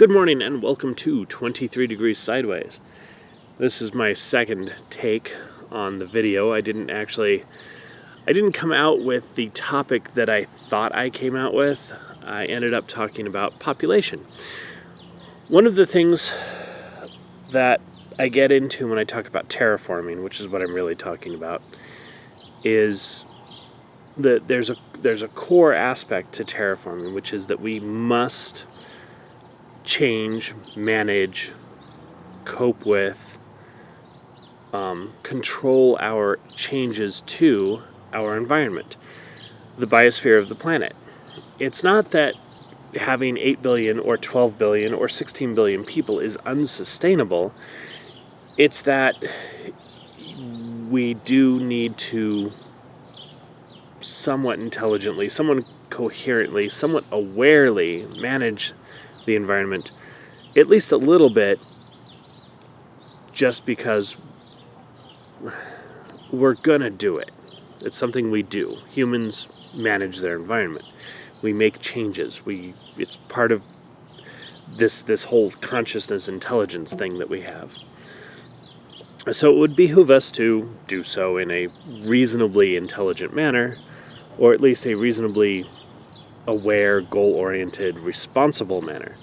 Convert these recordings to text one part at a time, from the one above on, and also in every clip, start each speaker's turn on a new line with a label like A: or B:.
A: Good morning and welcome to 23 Degrees Sideways. This is my second take on the video. I didn't come out with the topic that I thought I came out with. I ended up talking about population. One of the things that I get into when I talk about terraforming, which is what I'm really talking about, is that there's a core aspect to terraforming, which is that we must change, manage, cope with, control our changes to our environment, the biosphere of the planet. It's not that having 8 billion or 12 billion or 16 billion people is unsustainable. It's that we do need to somewhat intelligently, somewhat coherently, somewhat awarely manage the environment, at least a little bit, just because we're gonna do it. It's something we do. Humans manage their environment. We make changes. It's part of this whole consciousness intelligence thing that we have. So it would behoove us to do so in a reasonably intelligent manner, or at least a reasonably aware, goal-oriented, responsible manner.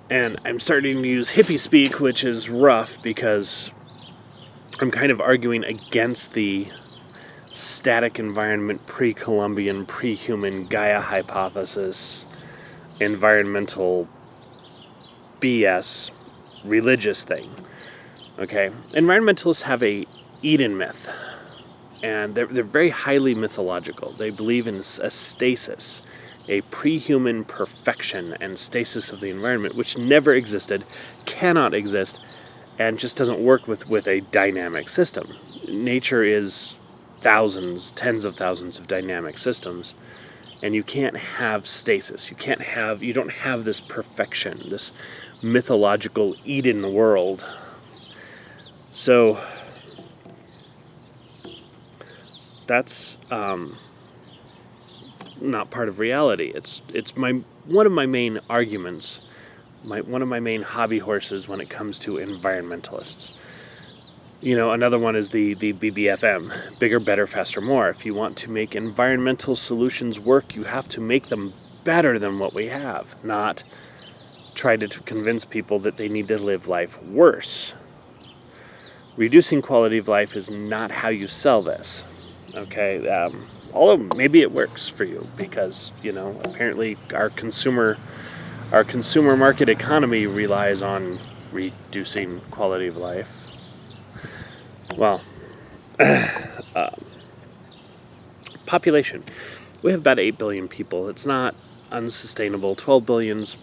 A: And I'm starting to use hippie speak, which is rough because I'm kind of arguing against the static environment, pre-Columbian, pre-human Gaia hypothesis, environmental BS, religious thing. Okay? Environmentalists have a Eden myth. And they're very highly mythological. They believe in a stasis, a pre-human perfection and stasis of the environment, which never existed, cannot exist, and just doesn't work with a dynamic system. Nature is thousands, tens of thousands of dynamic systems, and you can't have stasis. You don't have this perfection, this mythological Eden world. So that's not part of reality. It's one of my main arguments, one of my main hobby horses when it comes to environmentalists. You know, another one is the BBFM, bigger, better, faster, more. If you want to make environmental solutions work, you have to make them better than what we have, not try to convince people that they need to live life worse. Reducing quality of life is not how you sell this. Okay, although maybe it works for you because, you know, apparently our consumer market economy relies on reducing quality of life. Well, population. We have about 8 billion people. It's not unsustainable. 12 billion's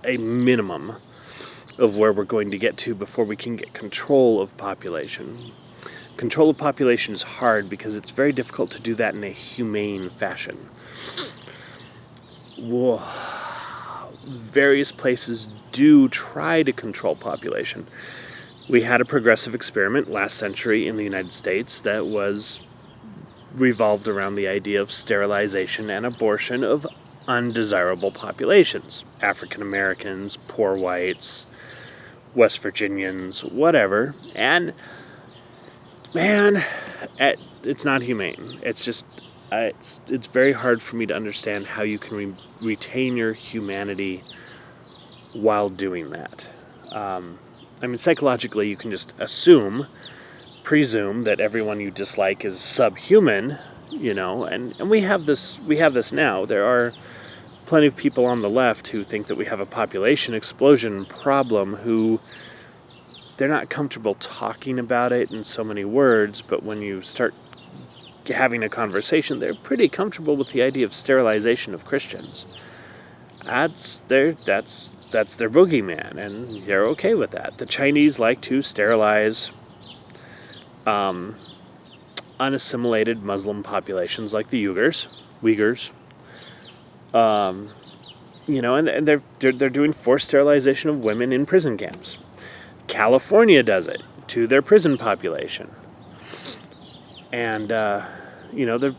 A: a minimum of where we're going to get to before we can get control of population. Control of population is hard because it's very difficult to do that in a humane fashion. Whoa. Various places do try to control population. We had a progressive experiment last century in the United States that was revolved around the idea of sterilization and abortion of undesirable populations. African Americans, poor whites, West Virginians, whatever. And man, it's not humane. It's just, it's very hard for me to understand how you can retain your humanity while doing that. I mean, psychologically, you can just presume that everyone you dislike is subhuman, you know, and we have this now. There are plenty of people on the left who think that we have a population explosion problem who they're not comfortable talking about it in so many words, but when you start having a conversation, they're pretty comfortable with the idea of sterilization of Christians. That's their boogeyman, and they're okay with that. The Chinese like to sterilize unassimilated Muslim populations like the Uyghurs. You know, and they're doing forced sterilization of women in prison camps. California does it to their prison population. And, you know,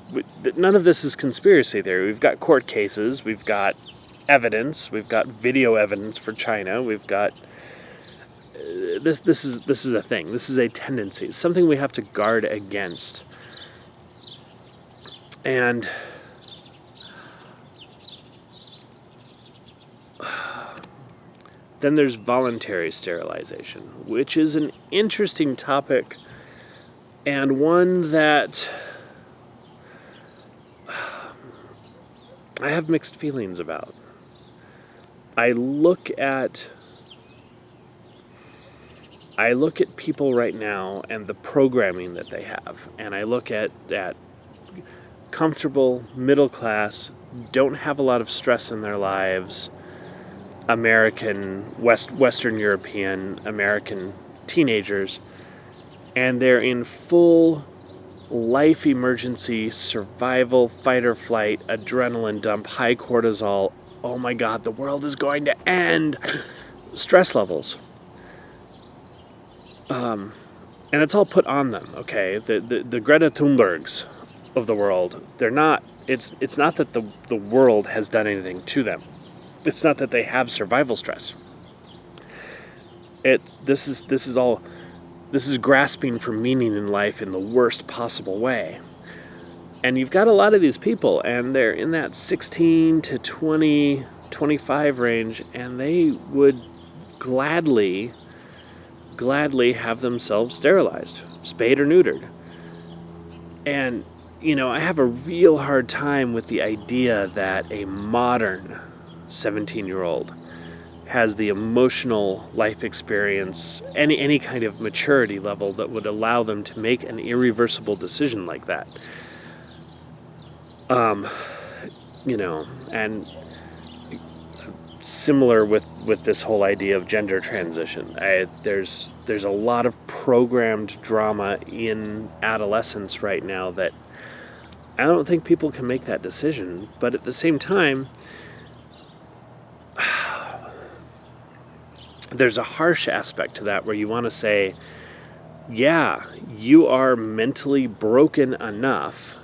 A: none of this is conspiracy theory. We've got court cases. We've got evidence. We've got video evidence for China. We've got this is a thing. This is a tendency. It's something we have to guard against. And then there's voluntary sterilization, which is an interesting topic and one that I have mixed feelings about. I look at people right now and the programming that they have, and I look at comfortable, middle class, don't have a lot of stress in their lives, American, Western European, American teenagers, and they're in full life emergency, survival, fight or flight, adrenaline dump, high cortisol, oh my God, the world is going to end, stress levels. And it's all put on them, okay? The Greta Thunbergs of the world, they're not, it's not that the world has done anything to them. It's not that they have survival stress. This is grasping for meaning in life in the worst possible way. And you've got a lot of these people, and they're in that 16 to 20, 25 range, and they would gladly have themselves sterilized, spayed or neutered. And, I have a real hard time with the idea that a modern 17-year-old has the emotional life experience, any kind of maturity level that would allow them to make an irreversible decision like that. And similar with this whole idea of gender transition. There's a lot of programmed drama in adolescence right now that I don't think people can make that decision. But at the same time, there's a harsh aspect to that where you want to say, yeah, you are mentally broken enough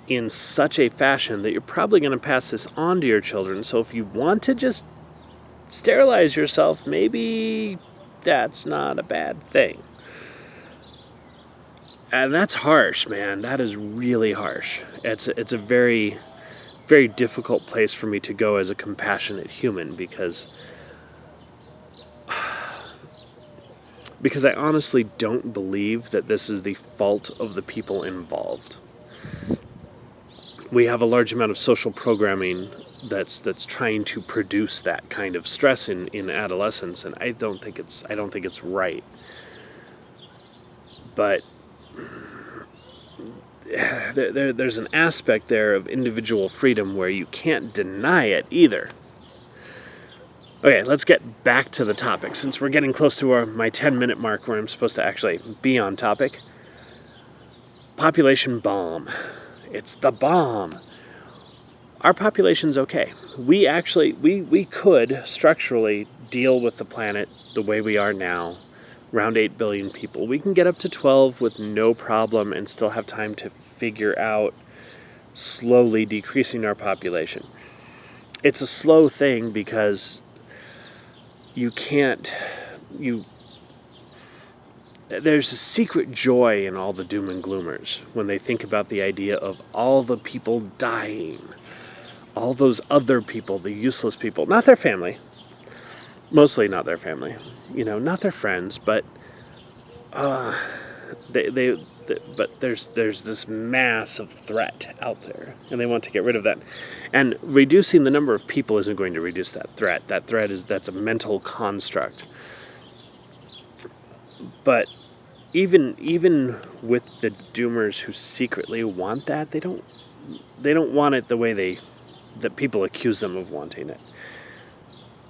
A: in such a fashion that you're probably going to pass this on to your children. So if you want to just sterilize yourself, maybe that's not a bad thing. And that's harsh, man. That is really harsh. It's a very, very difficult place for me to go as a compassionate human because I honestly don't believe that this is the fault of the people involved. We have a large amount of social programming that's trying to produce that kind of stress in adolescence, and I don't think it's right. But there's an aspect there of individual freedom where you can't deny it either. Okay, let's get back to the topic, since we're getting close to my 10-minute mark where I'm supposed to actually be on topic. Population bomb. It's the bomb. Our population's okay. We actually, we could structurally deal with the planet the way we are now, around 8 billion people. We can get up to 12 with no problem and still have time to figure out slowly decreasing our population. It's a slow thing because there's a secret joy in all the doom and gloomers when they think about the idea of all the people dying, all those other people, the useless people, not their family, mostly not their family, not their friends, but but there's this massive threat out there, and they want to get rid of that. And reducing the number of people isn't going to reduce that threat. That threat that's a mental construct. But even with the doomers who secretly want that, they don't want it the way that people accuse them of wanting it.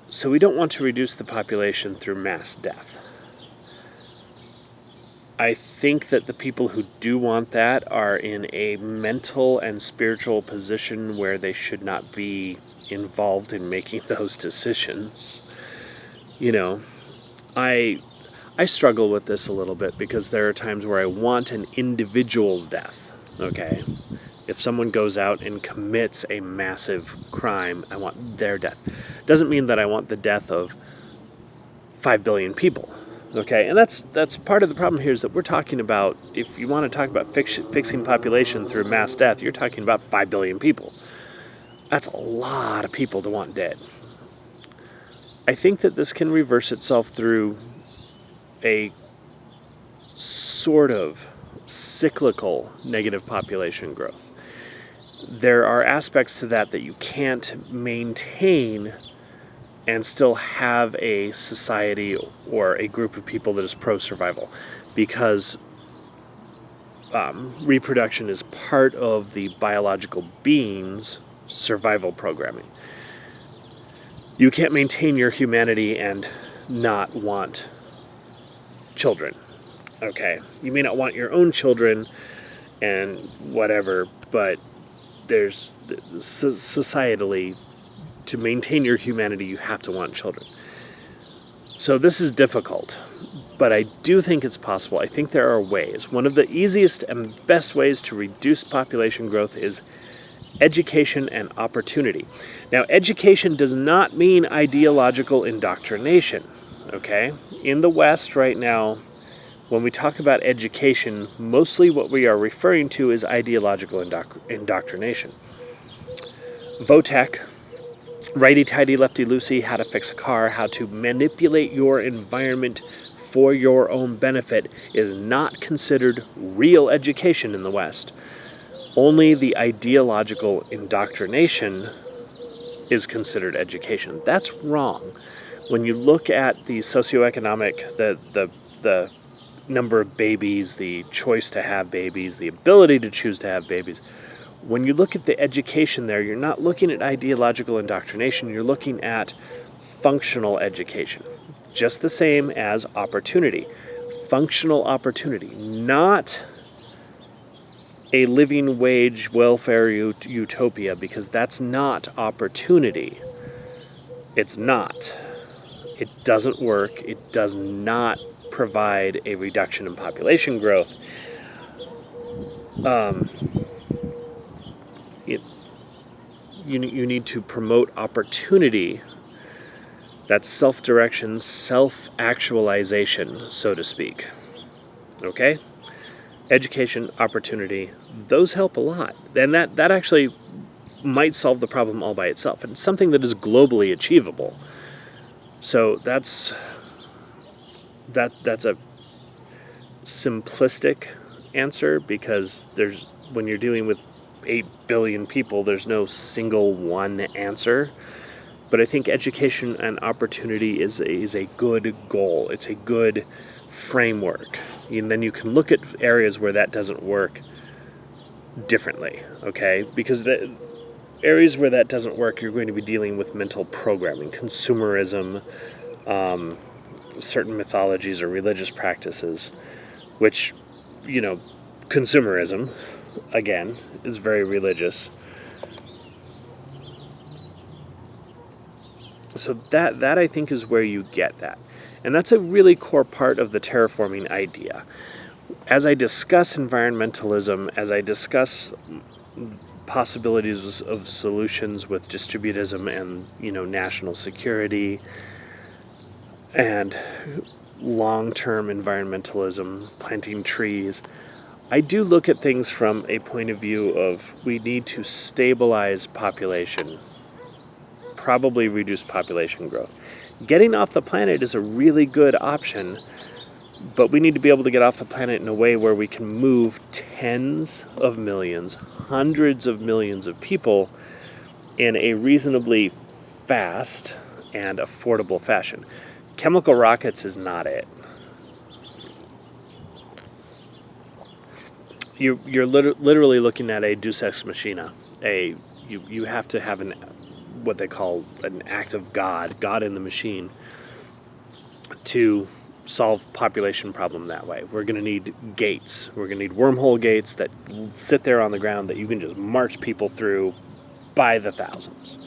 A: So we don't want to reduce the population through mass death. I think that the people who do want that are in a mental and spiritual position where they should not be involved in making those decisions. I struggle with this a little bit because there are times where I want an individual's death, okay? If someone goes out and commits a massive crime, I want their death. Doesn't mean that I want the death of 5 billion people. Okay, and that's part of the problem here, is that we're talking about, if you want to talk about fixing population through mass death, you're talking about 5 billion people. That's a lot of people to want dead. I think that this can reverse itself through a sort of cyclical negative population growth. There are aspects to that you can't maintain and still have a society or a group of people that is pro-survival, because reproduction is part of the biological being's survival programming. You can't maintain your humanity and not want children. Okay, you may not want your own children and whatever, but there's societally, to maintain your humanity, you have to want children. So this is difficult, but I do think it's possible. I think there are ways. One of the easiest and best ways to reduce population growth is education and opportunity. Now, education does not mean ideological indoctrination, okay? In the West right now, when we talk about education, mostly what we are referring to is ideological indoctrination. VOTEC, righty-tighty, lefty-loosey, how to fix a car, how to manipulate your environment for your own benefit, is not considered real education in the West. Only the ideological indoctrination is considered education. That's wrong. When you look at the socioeconomic, the number of babies, the choice to have babies, the ability to choose to have babies, when you look at the education there, you're not looking at ideological indoctrination, you're looking at functional education. Just the same as opportunity. Functional opportunity, not a living wage welfare utopia, because that's not opportunity. It's not. It doesn't work. It does not provide a reduction in population growth. You need to promote opportunity. That's self-direction, self-actualization, so to speak. Okay? Education, opportunity, those help a lot. And that actually might solve the problem all by itself. And it's something that is globally achievable. So that's a simplistic answer, because when you're dealing with 8 billion people, there's no single one answer. But I think education and opportunity is a good goal. It's a good framework. And then you can look at areas where that doesn't work differently, okay? Because the areas where that doesn't work, you're going to be dealing with mental programming, consumerism, certain mythologies or religious practices, which, consumerism, again, is very religious. So that I think is where you get that. And that's a really core part of the terraforming idea. As I discuss environmentalism, as I discuss possibilities of solutions with distributism and, national security and long-term environmentalism, planting trees, I do look at things from a point of view of we need to stabilize population, probably reduce population growth. Getting off the planet is a really good option, but we need to be able to get off the planet in a way where we can move tens of millions, hundreds of millions of people in a reasonably fast and affordable fashion. Chemical rockets is not it. You're literally looking at a deus ex machina. You have to have what they call an act of God in the machine, to solve population problem that way. We're going to need gates. We're going to need wormhole gates that sit there on the ground that you can just march people through by the thousands.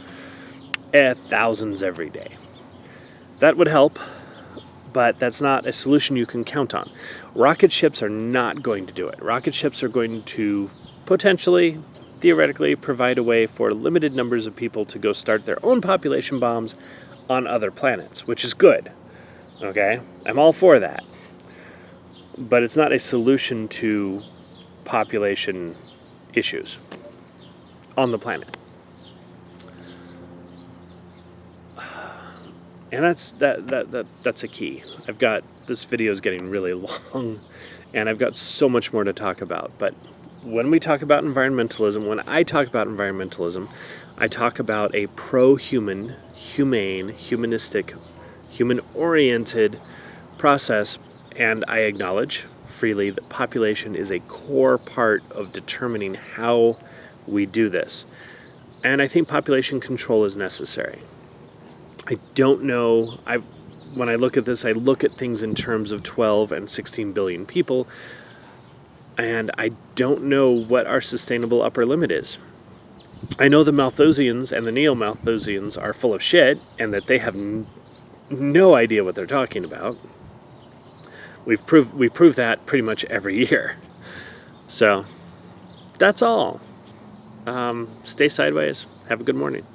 A: Thousands every day. That would help, but that's not a solution you can count on. Rocket ships are not going to do it. Rocket ships are going to potentially theoretically provide a way for limited numbers of people to go start their own population bombs on other planets, which is good. Okay? I'm all for that. But it's not a solution to population issues on the planet. And that's a key. This video is getting really long, and I've got so much more to talk about. But when we talk about environmentalism, when I talk about environmentalism, I talk about a pro-human, humane, humanistic, human-oriented process, and I acknowledge freely that population is a core part of determining how we do this. And I think population control is necessary. I don't know, when I look at this, I look at things in terms of 12 and 16 billion people, and I don't know what our sustainable upper limit is. I know the Malthusians and the Neo-Malthusians are full of shit, and that they have no idea what they're talking about. We prove that pretty much every year. So, that's all. Stay sideways. Have a good morning.